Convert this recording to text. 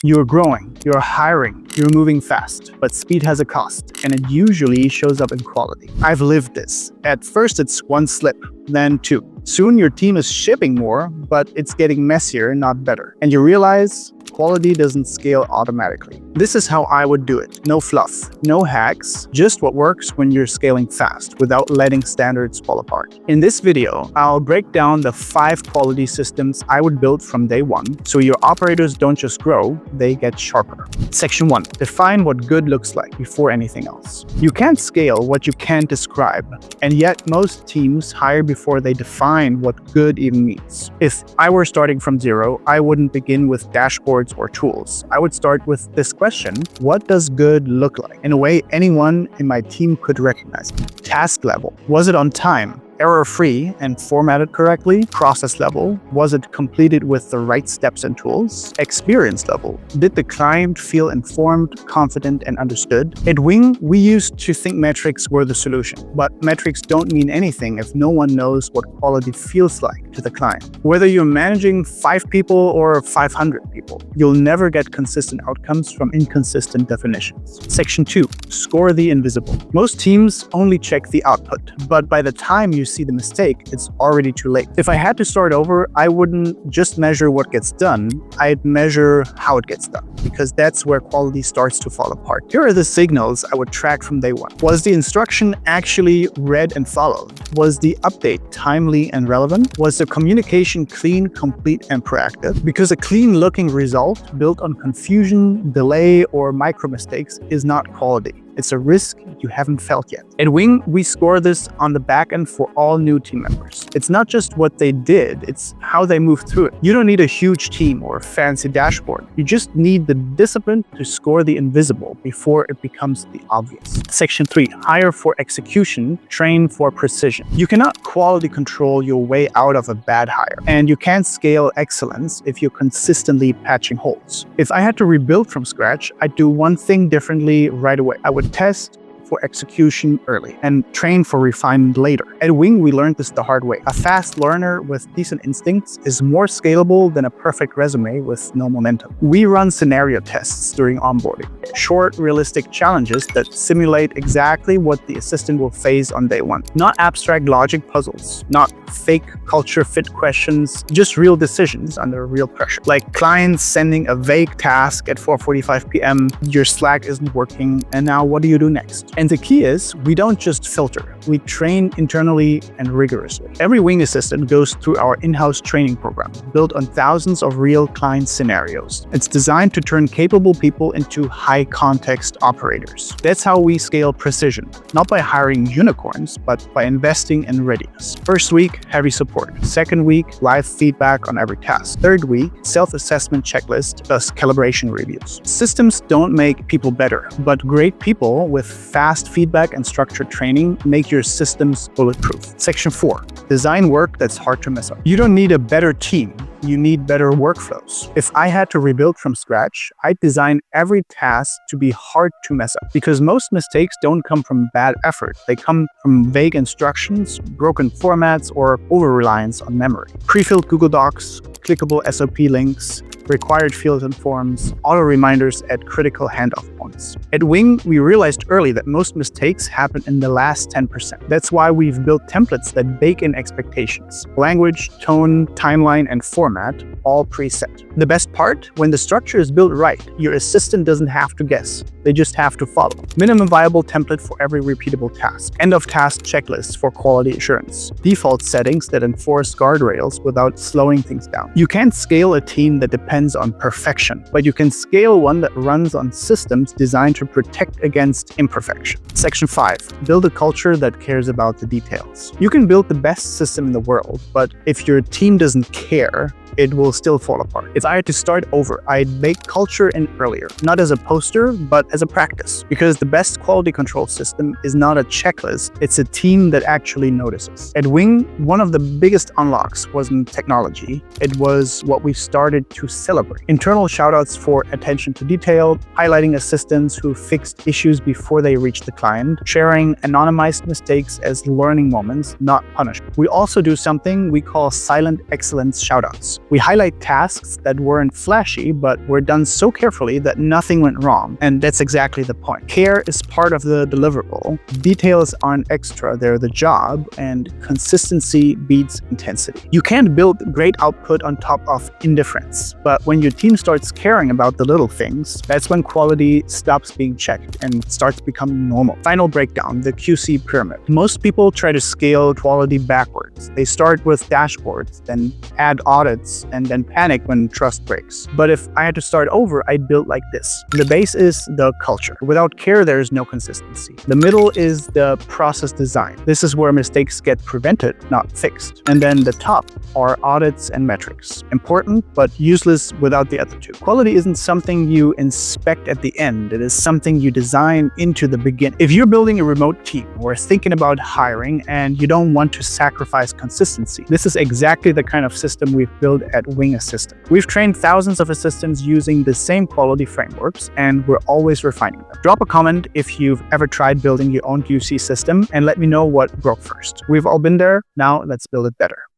You're growing, you're hiring, you're moving fast, but speed has a cost, and it usually shows up in quality. I've lived this. At first, it's one slip, then two. Soon your team is shipping more, but it's getting messier, not better. And you realize quality doesn't scale automatically. This is how I would do it. No fluff, no hacks, just what works when you're scaling fast without letting standards fall apart. In this video, I'll break down the 5 quality systems I would build from day one, so your operators don't just grow, they get sharper. Section 1. Define what good looks like before anything else. You can't scale what you can't describe, and yet most teams hire before they define what good even means. If I were starting from zero, I wouldn't begin with dashboards or tools. I would start with this question: what does good look like? In a way anyone in my team could recognize. Task level. Was it on time, error-free, and formatted correctly? Process level. Was it completed with the right steps and tools? Experience level. Did the client feel informed, confident, and understood? At Wing, we used to think metrics were the solution, but metrics don't mean anything if no one knows what quality feels like to the client. Whether you're managing 5 people or 500 people, you'll never get consistent outcomes from inconsistent definitions. Section 2. Score the invisible. Most teams only check the output, but by the time you see the mistake, it's already too late. If I had to start over, I wouldn't just measure what gets done, I'd measure how it gets done, because that's where quality starts to fall apart. Here are the signals I would track from day one. Was the instruction actually read and followed? Was the update timely and relevant? Was the communication clean, complete, and proactive? Because a clean-looking result built on confusion, delay, or micro mistakes is not quality. It's a risk you haven't felt yet. At Wing, we score this on the back end for all new team members. It's not just what they did, it's how they moved through it. You don't need a huge team or a fancy dashboard. You just need the discipline to score the invisible before it becomes the obvious. Section 3. Hire for execution, train for precision. You cannot quality control your way out of a bad hire, and you can't scale excellence if you're consistently patching holes. If I had to rebuild from scratch, I'd do one thing differently right away. I would test for execution early and train for refinement later. At Wing, we learned this the hard way. A fast learner with decent instincts is more scalable than a perfect resume with no momentum. We run scenario tests during onboarding, short, realistic challenges that simulate exactly what the assistant will face on day one. Not abstract logic puzzles, not fake culture fit questions, just real decisions under real pressure. Like clients sending a vague task at 4:45 p.m., your Slack isn't working, and now what do you do next? And the key is, we don't just filter, we train internally and rigorously. Every Wing assistant goes through our in-house training program, built on thousands of real client scenarios. It's designed to turn capable people into high-context operators. That's how we scale precision, not by hiring unicorns, but by investing in readiness. First week, heavy support. Second week, live feedback on every task. Third week, self-assessment checklist, plus calibration reviews. Systems don't make people better, but great people with fast feedback and structured training make your systems bulletproof. Section 4. Design work that's hard to mess up. You don't need a better team. You need better workflows. If I had to rebuild from scratch, I'd design every task to be hard to mess up, because most mistakes don't come from bad effort. They come from vague instructions, broken formats, or over-reliance on memory. Pre-filled Google Docs, clickable SOP links, required fields and forms, auto reminders at critical handoff points. At Wing, we realized early that most mistakes happen in the last 10%. That's why we've built templates that bake in expectations. Language, tone, timeline, and format, all preset. The best part? When the structure is built right, your assistant doesn't have to guess. They just have to follow. Minimum viable template for every repeatable task. End of task checklist for quality assurance. Default settings that enforce guardrails without slowing things down. You can't scale a team that depends on perfection, but you can scale one that runs on systems designed to protect against imperfection. Section 5. Build a culture that cares about the details. You can build the best system in the world, but if your team doesn't care, it will still fall apart. If I had to start over, I'd bake culture in earlier, not as a poster, but as a practice. Because the best quality control system is not a checklist, it's a team that actually notices. At Wing, one of the biggest unlocks wasn't technology, it was what we started to celebrate. Internal shoutouts for attention to detail, highlighting assistants who fixed issues before they reached the client, sharing anonymized mistakes as learning moments, not punishment. We also do something we call silent excellence shoutouts. We highlight tasks that weren't flashy, but were done so carefully that nothing went wrong. And that's exactly the point. Care is part of the deliverable. Details aren't extra, they're the job, and consistency beats intensity. You can't build great output on top of indifference, but when your team starts caring about the little things, that's when quality stops being checked and starts becoming normal. Final breakdown, the QC pyramid. Most people try to scale quality backwards. They start with dashboards, then add audits, and then panic when trust breaks. But if I had to start over, I'd build like this. The base is the culture. Without care, there is no consistency. The middle is the process design. This is where mistakes get prevented, not fixed. And then the top are audits and metrics. Important, but useless without the other two. Quality isn't something you inspect at the end. It is something you design into the beginning. If you're building a remote team or thinking about hiring and you don't want to sacrifice consistency, this is exactly the kind of system we've built at Wing Assistant. We've trained thousands of assistants using the same quality frameworks, and we're always refining them. Drop a comment if you've ever tried building your own QC system and let me know what broke first. We've all been there. Now let's build it better.